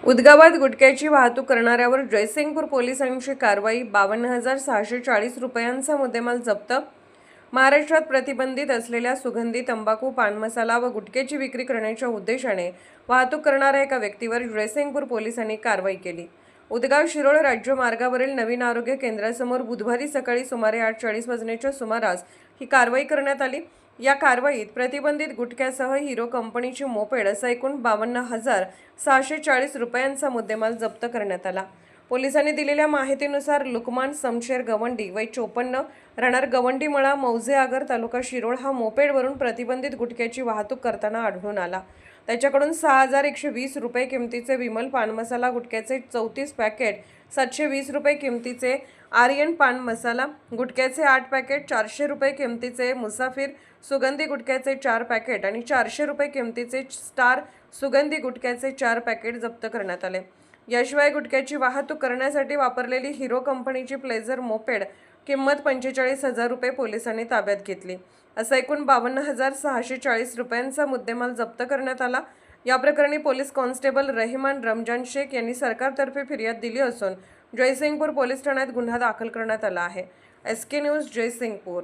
उदगावात गुटख्याची वाहतूक करणाऱ्यावर जयसिंगपूर पोलिसांची कारवाई. 52,640 रुपयांचा मुद्देमाल जप्त. महाराष्ट्रात प्रतिबंधित असलेल्या सुगंधी तंबाखू, पान मसाला व गुटख्याची विक्री करण्याच्या उद्देशाने वाहतूक करणाऱ्या एका व्यक्तीवर जयसिंगपूर पोलिसांनी कारवाई केली. उदगाव शिरोळ राज्य मार्गावरील नवीन आरोग्य केंद्रासमोर बुधवारी सकाळी सुमारे 8:40 वाजण्याच्या सुमारास ही कारवाई करण्यात आली. या कारवाईत प्रतिबंधित गुटख्यासह हिरो कंपनीची मोपेड असा एकूण 52,640 रुपयांचा मुद्देमाल जप्त करण्यात आला. पोलिसांनी दिलेल्या माहितीनुसार लुकमान समशेर गवंडी वय 54 राहणार गवंडीमळा, मौजे आगर, तालुका शिरोळ हा मोपेडवरून प्रतिबंधित गुटख्याची वाहतूक करताना आढळून आला. त्याच्याकडून 6,120 रुपये किमतीचे विमल पान मसाला गुटख्याचे 34 पॅकेट, 720 रुपये किमतीचे आर्यन पान मसाला गुटख्याचे 8 पॅकेट, 400 रुपये किमतीचे मुसाफिर सुगंधी गुटख्याचे 4 पॅकेट आणि 400 रुपये किमतीचे स्टार सुगंधी गुटख्याचे 4 पॅकेट जप्त करण्यात आले. याशिवाय गुटख्याची वाहतूक करण्यासाठी वापरलेली हिरो कंपनीची प्लेझर मोपेड किंमत 45,000 रुपये पोलिसांनी ताब्यात घेतली. असा एकूण 52,640 रुपयांचा मुद्देमाल जप्त करण्यात आला. या प्रकरणी पोलीस कॉन्स्टेबल रहिमान रमजान शेख यांनी सरकारतर्फे फिर्याद दिली असून जयसिंगपूर पोलीस ठाण्यात गुन्हा दाखल करण्यात आला आहे. SK news Jaysingpur.